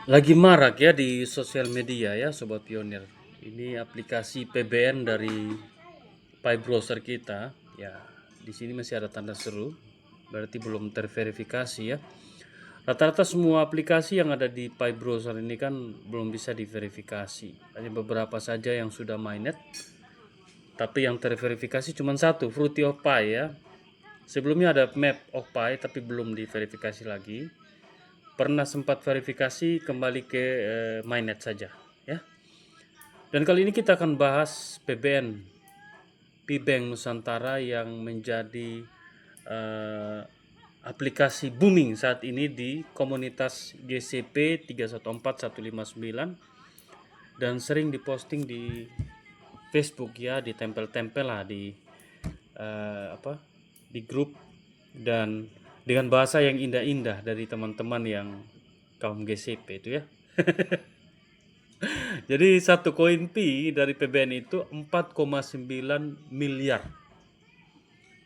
Lagi marak ya di sosial media ya Sobat Pionir. Ini aplikasi PBN dari Pi browser kita. Ya, di sini masih ada tanda seru. Berarti belum terverifikasi ya. Rata-rata semua aplikasi yang ada di Pi browser ini kan belum bisa diverifikasi. Hanya beberapa saja yang sudah mainnet. Tapi yang terverifikasi cuma satu, Fruity of Pi ya. Sebelumnya ada Map of Pi tapi belum diverifikasi lagi. Pernah sempat verifikasi, kembali ke mainnet saja ya. Dan kali ini kita akan bahas PBN Pibank Nusantara yang menjadi aplikasi booming saat ini di komunitas GCP 314159 dan sering diposting di Facebook ya, ditempel-tempel lah di di grup dan dengan bahasa yang indah-indah dari teman-teman yang kaum GCP itu ya. Jadi satu koin Pi dari PBN itu 4,9 miliar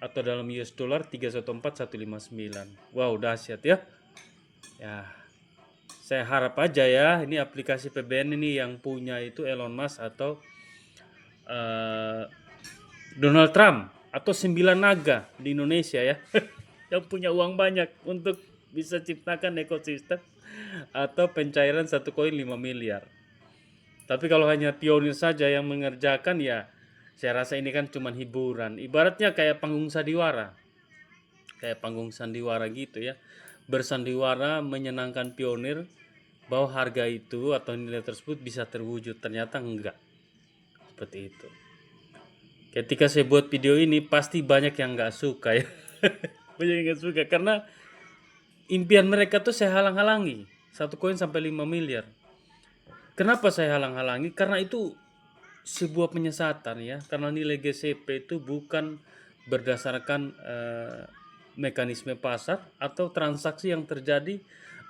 atau dalam US dollar 314.159. Wow, dahsyat ya. Ya, saya harap aja ya ini aplikasi PBN ini yang punya itu Elon Musk atau Donald Trump atau 9 naga di Indonesia ya. Yang punya uang banyak untuk bisa ciptakan ekosistem atau pencairan satu koin 5 miliar. Tapi kalau hanya pionir saja yang mengerjakan ya saya rasa ini kan cuma hiburan. Ibaratnya kayak panggung sandiwara. Kayak panggung sandiwara gitu ya. Bersandiwara menyenangkan pionir bahwa harga itu atau nilai tersebut bisa terwujud. Ternyata enggak. Seperti itu. Ketika saya buat video ini pasti banyak yang enggak suka ya. Banyak yang enggak suka karena impian mereka tuh saya halang-halangi. Satu koin sampai 5 miliar. Kenapa saya halang-halangi? Karena itu sebuah penyesatan ya. Karena nilai GCP itu bukan berdasarkan mekanisme pasar atau transaksi yang terjadi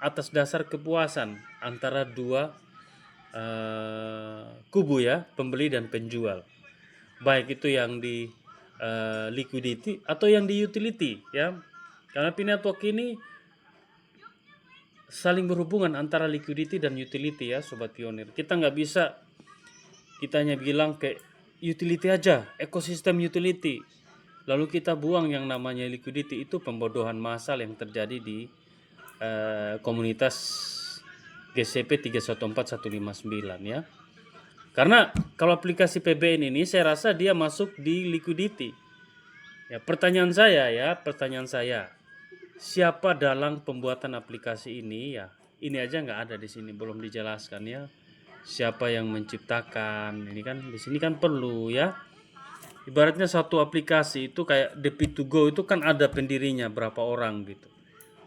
atas dasar kepuasan antara dua kubu ya, pembeli dan penjual. Baik itu yang di liquidity atau yang di utility ya. Karena Pi Network ini saling berhubungan antara liquidity dan utility ya Sobat Pionir. Kita nggak bisa kita hanya bilang ke utility aja, ekosistem utility. Lalu kita buang yang namanya liquidity. Itu pembodohan massal yang terjadi di komunitas GCP 314159 ya. Karena kalau aplikasi PBN ini saya rasa dia masuk di liquidity. Ya, pertanyaan saya, siapa dalam pembuatan aplikasi ini ya? Ini aja nggak ada di sini, belum dijelaskan ya. Siapa yang menciptakan? Ini kan di sini kan perlu ya. Ibaratnya satu aplikasi itu kayak The P2Go itu kan ada pendirinya berapa orang gitu.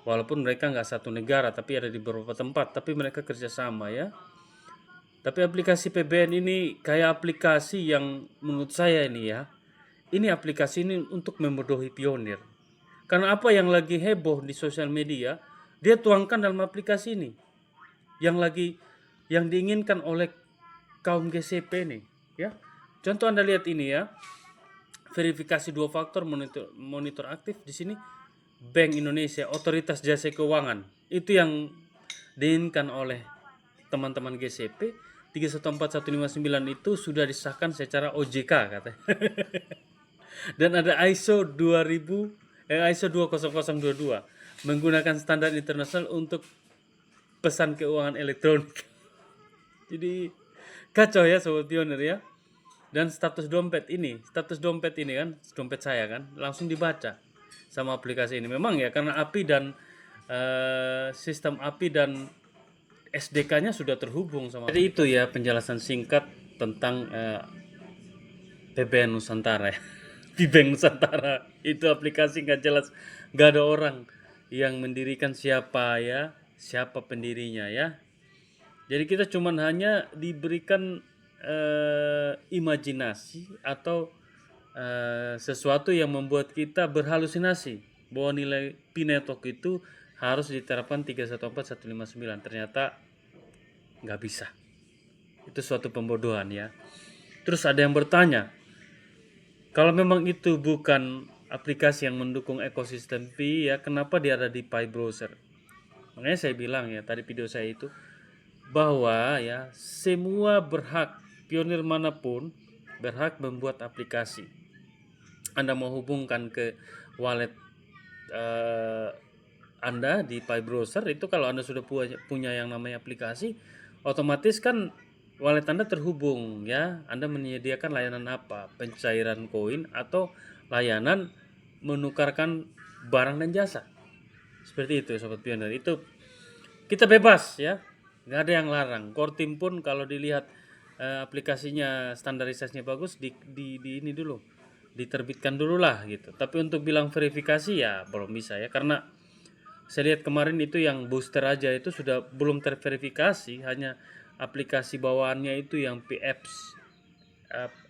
Walaupun mereka nggak satu negara tapi ada di beberapa tempat, tapi mereka kerjasama ya. Tapi aplikasi PBN ini kayak aplikasi yang menurut saya ini ya, ini aplikasi ini untuk membodohi pionir. Karena apa yang lagi heboh di sosial media, dia tuangkan dalam aplikasi ini. Yang lagi yang diinginkan oleh kaum GCP nih, ya. Contoh Anda lihat ini ya. Verifikasi 2 faktor monitor aktif di sini Bank Indonesia, Otoritas Jasa Keuangan. Itu yang diinginkan oleh teman-teman GCP. 314159 itu sudah disahkan secara OJK katanya. Dan ada ISO 20022 menggunakan standar internasional untuk pesan keuangan elektronik. Jadi kacau ya Sobat Pionir ya. Dan status dompet ini kan dompet saya kan langsung dibaca sama aplikasi ini. Memang ya karena API dan sistem API dan SDK-nya sudah terhubung sama. Jadi itu ya penjelasan singkat tentang PBN Nusantara ya. Pibank Nusantara itu aplikasi nggak jelas, nggak ada orang yang mendirikan siapa ya, siapa pendirinya ya. Jadi kita cuman hanya diberikan imajinasi atau sesuatu yang membuat kita berhalusinasi bahwa nilai Pi Network itu harus diterapkan 314159. Ternyata nggak bisa. Itu suatu pembodohan ya. Terus ada yang bertanya, kalau memang itu bukan aplikasi yang mendukung ekosistem Pi ya, kenapa dia ada di Pi browser? Makanya saya bilang ya tadi video saya itu, bahwa ya semua berhak, pionir manapun berhak membuat aplikasi. Anda mau hubungkan ke wallet Anda di Pi Browser itu, kalau Anda sudah punya yang namanya aplikasi, otomatis kan wallet Anda terhubung ya. Anda menyediakan layanan apa? Pencairan koin atau layanan menukarkan barang dan jasa. Seperti itu sobat pionir. Itu kita bebas ya. Nggak ada yang larang. Core team pun kalau dilihat aplikasinya standarisasinya bagus, di ini dulu, diterbitkan dulu lah gitu. Tapi untuk bilang verifikasi ya belum bisa ya, karena saya lihat kemarin itu yang booster aja itu sudah belum terverifikasi, hanya aplikasi bawaannya itu yang PApps,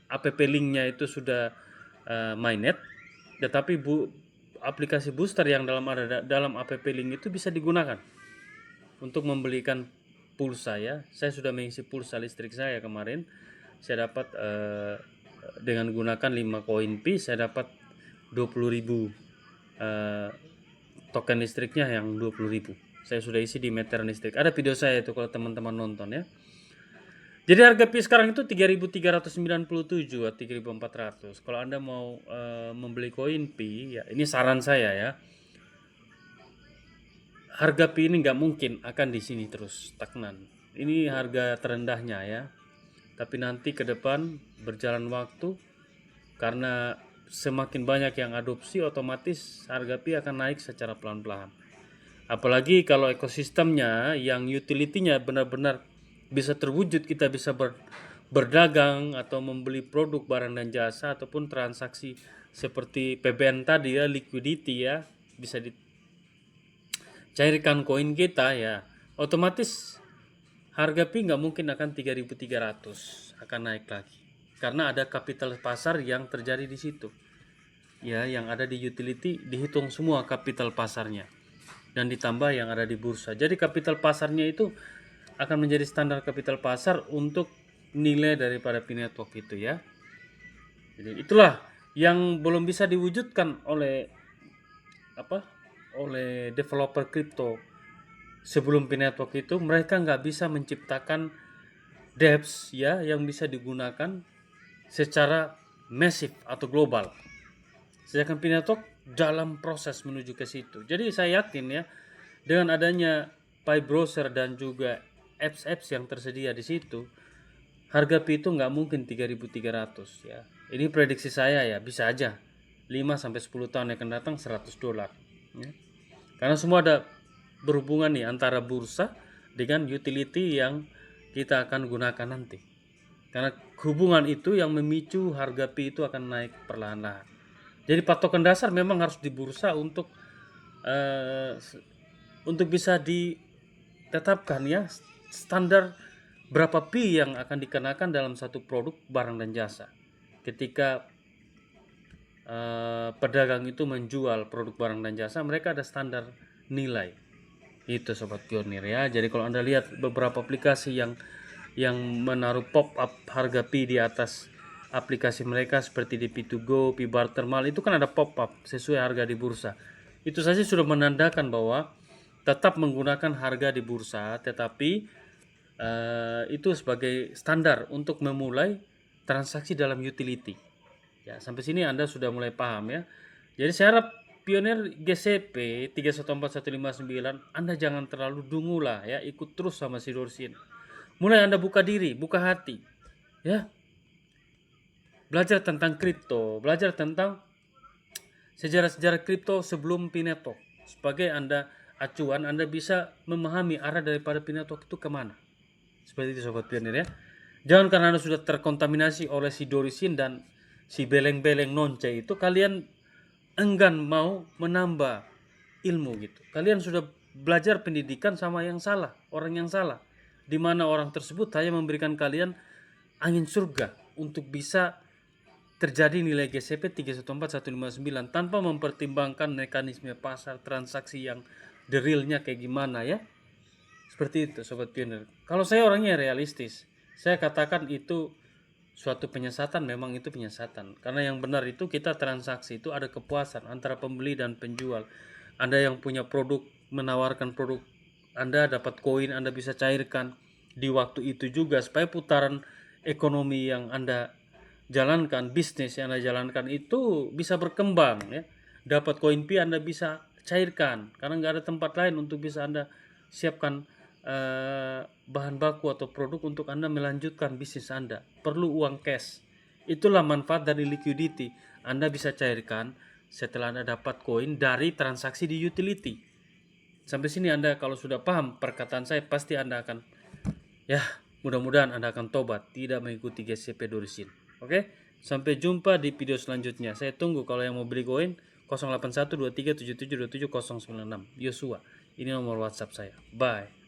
app linknya itu sudah mainnet, tetapi aplikasi booster yang dalam app link itu bisa digunakan untuk membelikan pulsa ya. Saya sudah mengisi pulsa listrik saya kemarin, saya dapat dengan gunakan 5 koin Pi saya dapat 20.000 token listriknya yang 20.000. Saya sudah isi di meteran listrik. Ada video saya itu kalau teman-teman nonton ya. Jadi harga Pi sekarang itu 3.397 atau 3.400. Kalau Anda mau membeli koin Pi, ya ini saran saya ya. Harga Pi ini nggak mungkin akan di sini terus stagnan. Ini harga terendahnya ya. Tapi nanti ke depan berjalan waktu, karena semakin banyak yang adopsi, otomatis harga Pi akan naik secara pelan-pelan. Apalagi kalau ekosistemnya yang utility-nya benar-benar bisa terwujud, kita bisa berdagang atau membeli produk barang dan jasa, ataupun transaksi seperti PBN tadi ya, liquidity ya, bisa dicairkan koin kita ya, otomatis harga Pi nggak mungkin akan 3.300, akan naik lagi karena ada kapital pasar yang terjadi di situ ya. Yang ada di utility dihitung semua kapital pasarnya dan ditambah yang ada di bursa. Jadi kapital pasarnya itu akan menjadi standar kapital pasar untuk nilai daripada Pi Network itu ya. Jadi itulah yang belum bisa diwujudkan oleh developer kripto. Sebelum Pi Network itu mereka nggak bisa menciptakan dApps ya yang bisa digunakan secara masif atau global. Sedangkan Pi Network dalam proses menuju ke situ. Jadi saya yakin ya, dengan adanya Pi Browser dan juga apps-apps yang tersedia di situ, harga Pi itu nggak mungkin 3.300 ya. Ini prediksi saya ya, bisa aja 5-10 tahun yang akan datang $100 ya. Karena semua ada berhubungan nih antara bursa dengan utility yang kita akan gunakan nanti. Karena hubungan itu yang memicu harga Pi itu akan naik perlahan-lahan. Jadi patokan dasar memang harus di bursa untuk bisa ditetapkan ya standar berapa Pi yang akan dikenakan dalam satu produk barang dan jasa. Ketika pedagang itu menjual produk barang dan jasa, mereka ada standar nilai. Itu sobat pionir ya. Jadi kalau Anda lihat beberapa aplikasi yang menaruh pop up harga Pi di atas aplikasi mereka seperti di Pi2Go, Pi Bartermal, itu kan ada pop up sesuai harga di bursa. Itu saja sudah menandakan bahwa tetap menggunakan harga di bursa, tetapi itu sebagai standar untuk memulai transaksi dalam utility. Ya, sampai sini Anda sudah mulai paham ya. Jadi saya harap pionir GCP 314159 Anda jangan terlalu dungu lah ya, ikut terus sama si Dorsin. Mulai Anda buka diri, buka hati ya. Belajar tentang kripto, belajar tentang sejarah-sejarah kripto sebelum Pi Network. Sebagai Anda acuan, Anda bisa memahami arah daripada Pi Network itu kemana. Seperti itu sobat pionir ya. Jangan karena Anda sudah terkontaminasi oleh si Dorisin dan si beleng-beleng nonce itu, kalian enggan mau menambah ilmu gitu. Kalian sudah belajar pendidikan sama yang salah, orang yang salah, di mana orang tersebut hanya memberikan kalian angin surga untuk bisa terjadi nilai GCP 314159 tanpa mempertimbangkan mekanisme pasar transaksi yang the realnya kayak gimana ya. Seperti itu sobat pionir. Kalau saya orangnya realistis, saya katakan itu suatu penyesatan, memang itu penyesatan. Karena yang benar itu kita transaksi itu ada kepuasan antara pembeli dan penjual. Anda yang punya produk menawarkan produk, Anda dapat koin, Anda bisa cairkan. di waktu itu juga, supaya putaran ekonomi yang Anda jalankan, bisnis yang Anda jalankan itu bisa berkembang ya. Dapat koin pi Anda bisa cairkan karena nggak ada tempat lain untuk bisa Anda siapkan bahan baku atau produk untuk Anda melanjutkan bisnis Anda. Perlu uang cash. Itulah manfaat dari liquidity. Anda bisa cairkan setelah Anda dapat koin dari transaksi di utility. Sampai sini Anda kalau sudah paham perkataan saya, pasti Anda akan, ya mudah-mudahan Anda akan tobat, tidak mengikuti GCP Dorisin. Oke, sampai jumpa di video selanjutnya. Saya tunggu kalau yang mau beli koin 081237727096 Yosua. Ini nomor WhatsApp saya. Bye.